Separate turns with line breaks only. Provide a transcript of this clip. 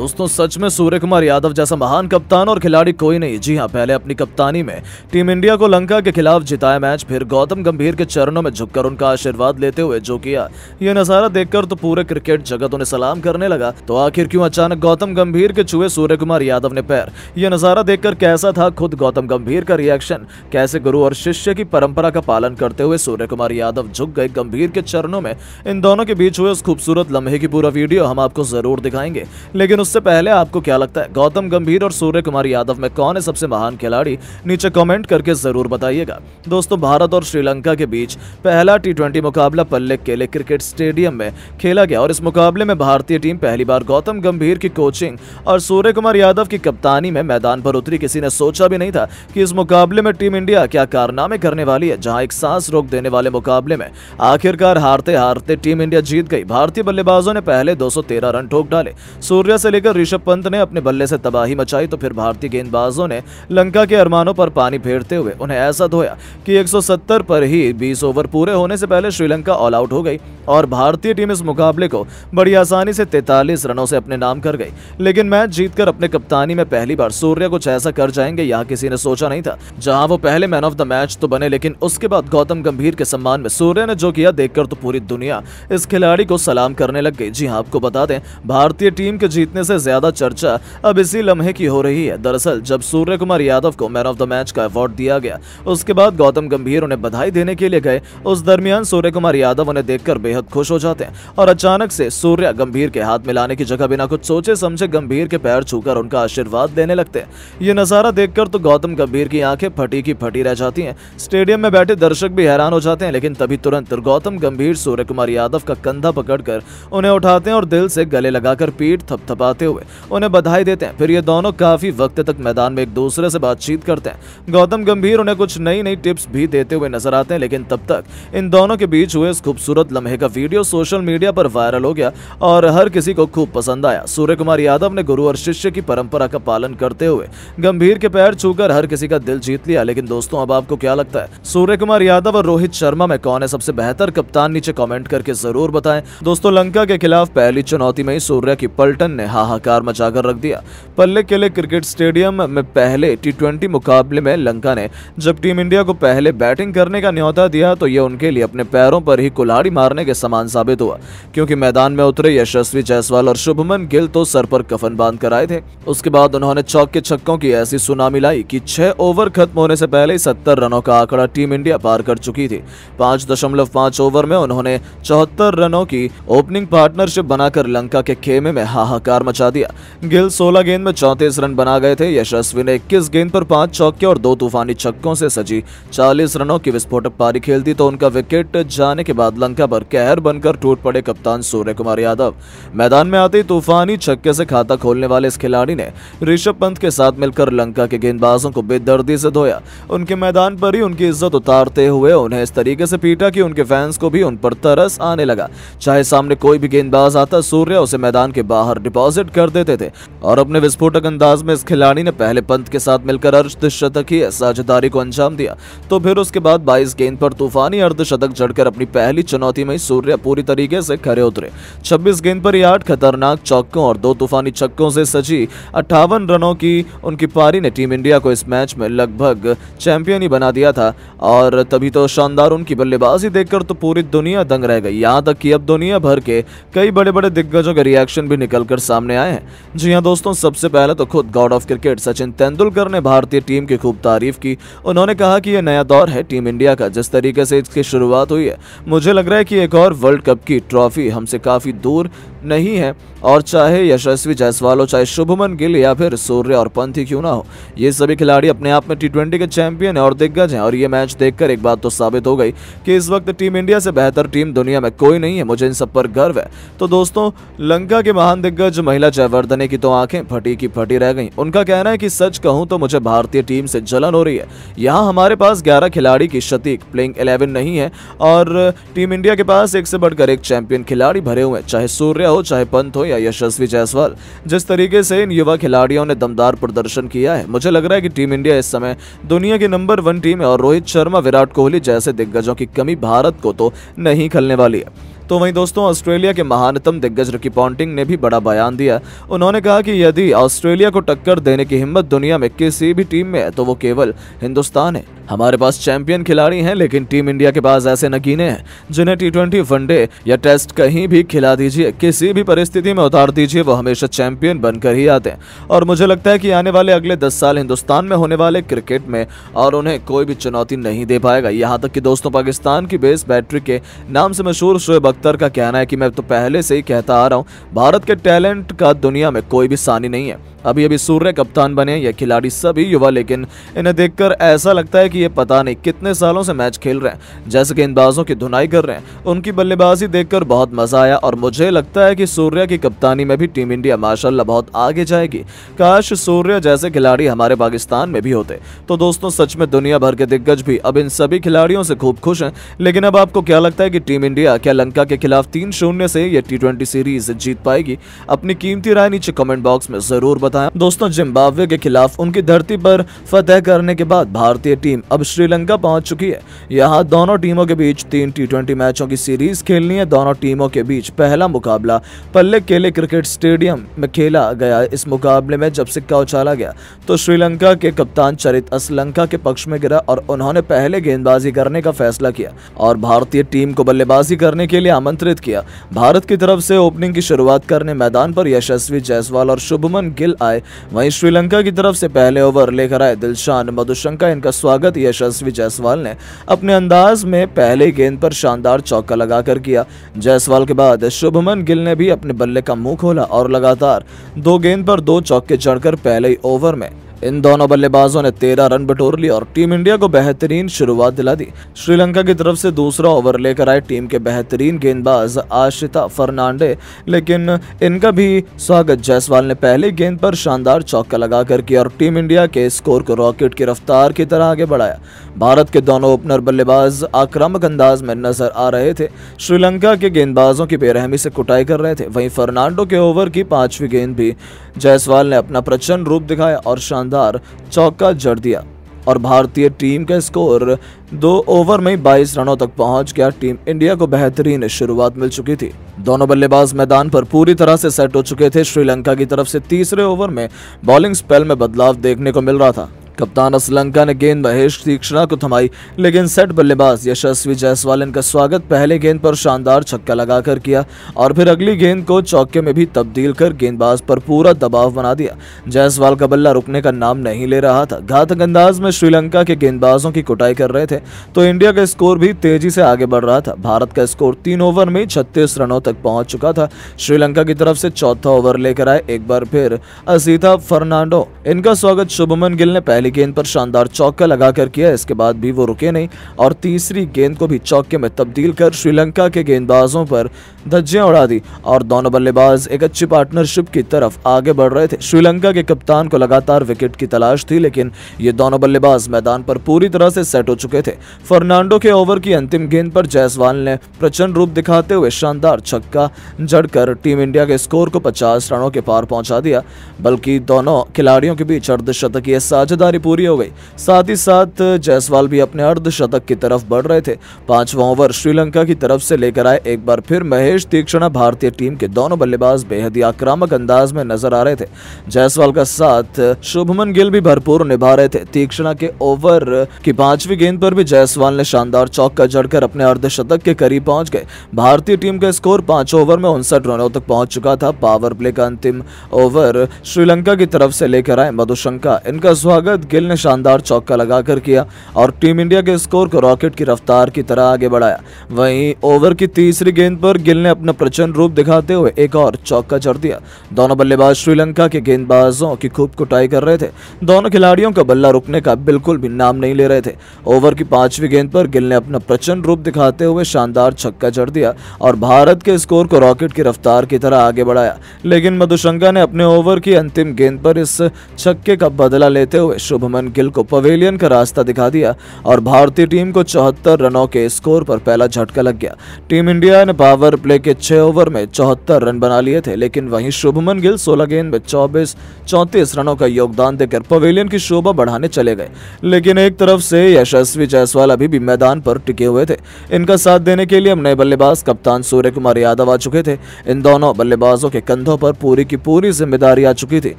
दोस्तों सच में सूर्य कुमार यादव जैसा महान कप्तान और खिलाड़ी कोई नहीं। जी हां, पहले अपनी कप्तानी में टीम इंडिया को लंका के खिलाफ जिताया मैच, फिर गौतम गंभीर के चरणों में झुककर उनका आशीर्वाद लेते हुए जो किया, ये नजारा देखकर तो पूरे क्रिकेट जगत उन्हें सलाम करने लगा। तो आखिर क्यों अचानक गौतम गंभीर के छुए सूर्य कुमार यादव ने पैर? ये नजारा देखकर कैसा था खुद गौतम गंभीर का रिएक्शन? कैसे गुरु और शिष्य की परंपरा का पालन करते हुए सूर्य कुमार यादव झुक गए गंभीर के चरणों में? इन दोनों के बीच हुए उस खूबसूरत लम्हे की पूरा वीडियो हम आपको जरूर दिखाएंगे, लेकिन उससे पहले आपको क्या लगता है गौतम गंभीर और सूर्य कुमार यादव में कौन है सबसे महान खिलाड़ी? नीचे कमेंट करके जरूर बताइएगा। दोस्तों भारत और श्रीलंका के बीच पहला टी20 मुकाबला पल्ले केले क्रिकेट स्टेडियम में खेला गया और इस मुकाबले में भारतीय टीम पहली बार गौतम गंभीर की कोचिंग और सूर्य कुमार यादव की कप्तानी में मैदान पर उतरी। किसी ने सोचा भी नहीं था कि इस मुकाबले में टीम इंडिया क्या कारनामे करने वाली है। जहां एक सांस रोक देने वाले मुकाबले में आखिरकार हारते हारते टीम इंडिया जीत गई। भारतीय बल्लेबाजों ने पहले 213 रन ठोक डाले। सूर्य से लेकर ऋषभ पंत ने अपने बल्ले से तबाही मचाई, तो फिर भारतीय गेंदबाजों ने लंका के अरमानों पर पानी फेरते हुए उन्हें ऐसा धोया कि 170 पर ही 20 ओवर पूरे होने से पहले श्रीलंका ऑल आउट हो गई और भारतीय टीम इस मुकाबले को बड़ी आसानी से 43 रनों से अपने नाम कर गई। लेकिन मैच जीतकर अपने कप्तानी में पहली बार सूर्य कुछ ऐसा कर जाएंगे यह किसी ने सोचा नहीं था। जहां वो पहले मैन ऑफ द मैच तो बने, लेकिन उसके बाद गौतम गंभीर के सम्मान में सूर्य ने जो किया देखकर तो पूरी दुनिया इस खिलाड़ी को सलाम करने लग गई। जी हां, आपको बता दें भारतीय टीम के जीतने से ज्यादा चर्चा अब इसी लम्हे की हो रही है। दरअसल जब सूर्य कुमार यादव को मैन ऑफ द मैच का अवार्ड दिया गया उसके बाद गौतम गंभीर उन्हें बधाई देने के लिए गए। उस दरमियान सूर्य कुमार यादव उन्हें देखकर बेहद खुश हो जाते हैं और अचानक से सूर्य गंभीर के हाथ मिलाने की जगह बिना कुछ सोचे समझे गंभीर के पैर छूकर उनका आशीर्वाद देने लगते हैं। ये नजारा देखकर तो गौतम गंभीर की आंखें फटी की फटी रह जाती हैं। स्टेडियम में बैठे दर्शक भी हैरान हो जाते हैं, लेकिन तभी तुरंत गौतम गंभीर सूर्य कुमार यादव का कंधा पकड़कर उन्हें उठाते हैं और दिल से गले लगाकर पीठ थपथपाते हुए उन्हें बधाई देते हैं। फिर ये दोनों काफी वक्त तक मैदान में एक दूसरे से बातचीत करते हैं। गौतम गंभीर उन्हें कुछ नई नई टिप्स भी देते हुए नजर आते हैं, लेकिन तब तक इन दोनों के बीच हुए इस खूबसूरत लम्हे का वीडियो सोशल मीडिया पर वायरल हो गया और हर किसी को खूब पसंद आया। सूर्य कुमार यादव ने गुरु और शिष्य की परंपरा का पालन करते हुए गंभीर के पैर छूकर हर किसी का दिल जीत लिया। लेकिन दोस्तों अब आपको क्या लगता है सूर्य कुमार यादव और रोहित शर्मा में कौन है सबसे बेहतर कप्तान? नीचे कमेंट करके जरूर बताएं। दोस्तों लंका के खिलाफ पहली चुनौती में ही सूर्य की पलटन ने हाहाकार मचाकर रख दिया। पल्ले केले क्रिकेट स्टेडियम में पहले टी20 मुकाबले में लंका ने जब टीम इंडिया को पहले बैटिंग करने का न्योता दिया तो यह उनके लिए अपने पैरों पर ही कुल्हाड़ी मारने के समान साबित हुआ, क्योंकि मैदान में उतरे यशस्वी जायसवाल और शुभमन गिल तो सर पर कफन बांध कर आए थे। उसके बाद उन्होंने चौके छक्कों की ऐसी सुनामी लाई कि 6 ओवर खत्म होने से पहले 70 रनों का आंकड़ा टीम इंडिया पार कर चुकी थी। 5.5 ओवर में उन्होंने 74 रनों की ओपनिंग पार्टनरशिप बनाकर लंका के खेमे में हाहाकार मचा दिया। गिल 16 गेंद में 34 रन बना गए थे। यशस्वी ने 21 गेंद पर 5 चौके और 2 तूफानी छक्कों से सजी 40 रनों की विस्फोटक पारी खेल दी, तो उनका विकेट जाने के बाद लंका पर कहर बनकर टूट पड़े कप्तान सूर्य कुमार यादव। मैदान में आते ही तूफानी छक्के से खाता खोलने वाले इस खिलाड़ी ने ऋषभ पंत के साथ मिलकर लंका के गेंदबाजों को बेदर्दी से धोया। उनके मैदान पर ही उनकी इज्जत उतारते हुए उन्हें इस तरीके से पीटा कि उनके फैंस को भी उन पर तरस आने लगा। चाहे सामने कोई भी गेंदबाज आता सूर्य उसे मैदान के बाहर डिपॉजिट कर देते थे और अपने विस्फोटक अंदाज में इस खिलाड़ी ने पहले पंत के साथ मिलकर अर्धशतकीय साझेदारी को अंजाम दिया, तो फिर उसके बाद 22 गेंद पर तूफानी अर्धशतक जड़कर अपनी पहली चुनौती में सूर्य पूरी तरीके से खरे उतरे। 26 गेंद पर 8 खतरनाक चौकों और 2 तूफानी छक्कों से सजी 58 रनों की उनकी पारी ने टीम इंडिया को इस मैच में लगभग चैंपियन ही बना दिया था। और तभी तो शानदार उनकी बल्लेबाजी देखकर तो पूरी दुनिया दंग रह गई। यहाँ तक कि अब दुनिया भर के कई बड़े बड़े दिग्गजों के रिएक्शन भी निकलकर सामने आए हैं। जी हाँ दोस्तों, सबसे पहले तो खुद God of cricket Sachin Tendulkar ने भारतीय टीम की खूब तारीफ की। उन्होंने कहा कि यह नया दौर है टीम इंडिया का। जिस तरीके से इसकी शुरुआत हुई है मुझे लग रहा है कि एक और वर्ल्ड कप की ट्रॉफी हमसे काफी दूर नहीं है, और चाहे यशस्वी जायसवाल हो, चाहे शुभमन गिल या फिर सूर्य और पंत ही क्यों ना हो, ये सभी खिलाड़ी अपने आप में टी20 के चैंपियन हैं और दिग्गज हैं। और ये मैच देखकर एक बात तो साबित हो गई कि इस वक्त टीम इंडिया से बेहतर टीम दुनिया में कोई नहीं है। मुझे इन सब पर गर्व है। तो दोस्तों लंका के महान दिग्गज महिला जयवर्धने की तो आंखें फटी की फटी रह गईं। उनका कहना है कि सच कहूं तो मुझे भारतीय टीम से जलन हो रही है। यहाँ हमारे पास 11 खिलाड़ी की शतीक प्लेइंग 11 नहीं है और टीम इंडिया के पास एक से बढ़कर एक चैंपियन खिलाड़ी भरे हुए हैं, चाहे सूर्य हो, चाहे पंत हो या यशस्वी जायसवाल। जिस तरीके से इन युवा खिलाड़ियों ने दमदार प्रदर्शन किया है, मुझे लग रहा है कि टीम इंडिया इस समय दुनिया की नंबर 1 टीम है और रोहित शर्मा, विराट कोहली जैसे दिग्गजों की कमी भारत को तो नहीं खलने वाली है। तो वहीं दोस्तों ऑस्ट्रेलिया के महानतम दिग्गज रिकी पॉन्टिंग ने भी बड़ा बयान दिया। उन्होंने कहा कि यदि ऑस्ट्रेलिया को टक्कर देने की हिम्मत दुनिया में किसी भी टीम में है तो वो केवल हिंदुस्तान है। हमारे पास चैंपियन खिलाड़ी हैं, लेकिन टीम इंडिया के पास ऐसे नगीने हैं जिन्हें टी20, वनडे या टेस्ट कहीं भी खिला दीजिए, किसी भी परिस्थिति में उतार दीजिए, वो हमेशा चैंपियन बनकर ही आते हैं। और मुझे लगता है कि आने वाले अगले 10 साल हिंदुस्तान में होने वाले क्रिकेट में और उन्हें कोई भी चुनौती नहीं दे पाएगा। यहाँ तक कि दोस्तों पाकिस्तान की बेस बैटरी के नाम से मशहूर शोएब अख्तर का कहना है कि मैं तो पहले से ही कहता आ रहा हूँ, भारत के टैलेंट का दुनिया में कोई भी सानी नहीं है। अभी अभी सूर्य कप्तान बने, ये खिलाड़ी सभी युवा, लेकिन इन्हें देखकर ऐसा लगता है कि ये पता नहीं कितने सालों से मैच खेल रहे हैं, जैसे कि गेंदबाजों की धुनाई कर रहे हैं। उनकी बल्लेबाजी देखकर बहुत मजा आया और मुझे लगता है कि सूर्य की कप्तानी में भी टीम इंडिया माशाल्लाह बहुत आगे जाएगी। काश सूर्य जैसे खिलाड़ी हमारे पाकिस्तान में भी होते। तो दोस्तों सच में दुनिया भर के दिग्गज भी अब इन सभी खिलाड़ियों से खूब खुश हैं। लेकिन अब आपको क्या लगता है कि टीम इंडिया क्या लंका के खिलाफ 3-0 से ये टी20 सीरीज जीत पाएगी? अपनी कीमती राय नीचे कमेंट बॉक्स में जरूर बताएं। दोस्तों जिम्बाब्वे के खिलाफ उनकी धरती पर फतह करने के बाद भारतीय टीम अब श्रीलंका पहुंच चुकी है। यहां दोनों टीमों के बीच 3 टी20 मैचों की सीरीज खेलनी है। दोनों टीमों के बीच पहला मुकाबला पल्लेकेले क्रिकेट स्टेडियम में खेला गया। इस मुकाबले में जब सिक्का उछाला गया तो श्रीलंका के कप्तान चरित असलंका के पक्ष में गिरा और उन्होंने पहले गेंदबाजी करने का फैसला किया और भारतीय टीम को बल्लेबाजी करने के लिए आमंत्रित किया। भारत की तरफ से ओपनिंग की शुरुआत करने मैदान पर यशस्वी जायसवाल और शुभमन गिल आए। वहीं श्रीलंका की तरफ से पहले ओवर लेकर आए दिलशान मधुशंका। इनका स्वागत यशस्वी जायसवाल ने अपने अंदाज में पहले गेंद पर शानदार चौका लगाकर किया। जायसवाल के बाद शुभमन गिल ने भी अपने बल्ले का मुंह खोला और लगातार 2 गेंद पर 2 चौके जड़कर पहले ही ओवर में इन दोनों बल्लेबाजों ने 13 रन बटोर लिए और टीम इंडिया को बेहतरीन शुरुआत दिला दी। श्रीलंका की तरफ से दूसरा ओवर लेकर आए टीम के बेहतरीन गेंदबाज आशिता फर्नांडे, लेकिन इनका भी स्वागत जायसवाल ने पहले गेंद पर शानदार चौका लगाकर किया और टीम इंडिया के स्कोर को रॉकेट की रफ्तार की तरह आगे बढ़ाया। भारत के दोनों ओपनर बल्लेबाज आक्रामक अंदाज में नजर आ रहे थे, श्रीलंका के गेंदबाजों की बेरहमी से कुटाई कर रहे थे। वहीं फर्नांडो के ओवर की 5वीं गेंद भी जायसवाल ने अपना प्रचंड रूप दिखाया और शानदार चौका जड़ दिया और भारतीय टीम का स्कोर 2 ओवर में 22 रनों तक पहुंच गया। टीम इंडिया को बेहतरीन शुरुआत मिल चुकी थी। दोनों बल्लेबाज मैदान पर पूरी तरह से सेट हो चुके थे। श्रीलंका की तरफ से तीसरे ओवर में बॉलिंग स्पेल में बदलाव देखने को मिल रहा था। कप्तान असलंका ने गेंद महेश तीक्ष्णा को थमाई, लेकिन सेट बल्लेबाज यशस्वी जायसवाल इनका स्वागत पहले गेंद पर शानदार छक्का लगाकर किया और फिर अगली गेंद को चौके में भी तब्दील कर गेंदबाज पर पूरा दबाव बना दिया। जायसवाल का बल्ला रुकने का नाम नहीं ले रहा था। घातक अंदाज में श्रीलंका के गेंदबाजों की कुटाई कर रहे थे तो इंडिया का स्कोर भी तेजी से आगे बढ़ रहा था। भारत का स्कोर 3 ओवर में 36 रनों तक पहुंच चुका था। श्रीलंका की तरफ से चौथा ओवर लेकर आए एक बार फिर असीता फर्नांडो। इनका स्वागत शुभमन गिल ने पहली गेंद पर शानदार चौका लगाकर किया। इसके बाद भी वो रुके नहीं और तीसरी गेंद को भी चौके में तब्दील कर श्रीलंका के गेंदबाजों पर धज्जियां उड़ा दी और दोनों बल्लेबाज एक अच्छी पार्टनरशिप की तरफ आगे बढ़ रहे थे। श्रीलंका के कप्तान को लगातार विकेट की तलाश थी, लेकिन ये दोनों बल्लेबाज मैदान पर पूरी तरह से सेट हो चुके थे। फर्नांडो के ओवर की अंतिम गेंद पर जायसवाल ने प्रचंड रूप दिखाते हुए शानदार छक्का जड़कर टीम इंडिया के स्कोर को 50 रनों के पार पहुंचा दिया। बल्कि दोनों खिलाड़ियों के बीच अर्धशतकीय साझेदारी पूरी हो गई। साथ ही साथ जायसवाल भी अपने अर्धशतक की तरफ बढ़ रहे थे। 5वां ओवर श्रीलंका की तरफ से लेकर आए एक बार फिर महेश तीक्ष्णा। भारतीय टीम के दोनों बल्लेबाज बेहद ही आक्रामक अंदाज में नजर आ रहे थे। जायसवाल का साथ शुभमन गिल भी भरपूर निभा रहे थे। तीक्ष्णा के ओवर की 5वीं गेंद पर भी जायसवाल ने शानदार चौका जड़कर अपने अर्धशतक के करीब पहुंच गए। भारतीय टीम का स्कोर 5 ओवर में 59 रनों तक पहुंच चुका था। पावर प्ले का अंतिम ओवर श्रीलंका की तरफ से लेकर आए मधुशंका। इनका स्वागत गिल ने शानदार चौका लगाकर किया और टीम इंडिया के स्कोर को रॉकेट की रफ्तार की तरह आगे बढ़ाया। वहीं ओवर की तीसरी गेंद पर गिल ने अपना प्रचंड रूप दिखाते हुए एक और चौका जड़ दिया। दोनों बल्लेबाज श्रीलंका के गेंदबाजों की खूब कुटाई कर रहे थे। दोनों खिलाड़ियों का बल्ला रुकने का बिल्कुल भी नाम नहीं ले रहे थे। ओवर की 5वीं गेंद पर गिल ने अपना प्रचंड रूप दिखाते हुए शानदार छक्का जड़ दिया और भारत के स्कोर को रॉकेट की रफ्तार की तरह आगे बढ़ाया। लेकिन मधुशंका ने अपने ओवर की अंतिम गेंद पर इस छक्के का बदला लेते हुए शुभमन गिल को पवेलियन का रास्ता दिखा दिया और भारतीय टीम को 74 रनों के स्कोर पर पहला झटका लग गया। टीम इंडिया ने पावर प्ले के 6 ओवर में 74 रन बना लिए थे, लेकिन वहीं शुभमन गिल 16 गेंद में 34 रनों का योगदान देकर पवेलियन की शोभा बढ़ाने चले गए। लेकिन एक तरफ से यशस्वी जायसवाल अभी भी मैदान पर टिके हुए थे। इनका साथ देने के लिए नए बल्लेबाज कप्तान सूर्य कुमार यादव आ चुके थे। इन दोनों बल्लेबाजों के कंधों पर पूरी की पूरी जिम्मेदारी आ चुकी थी।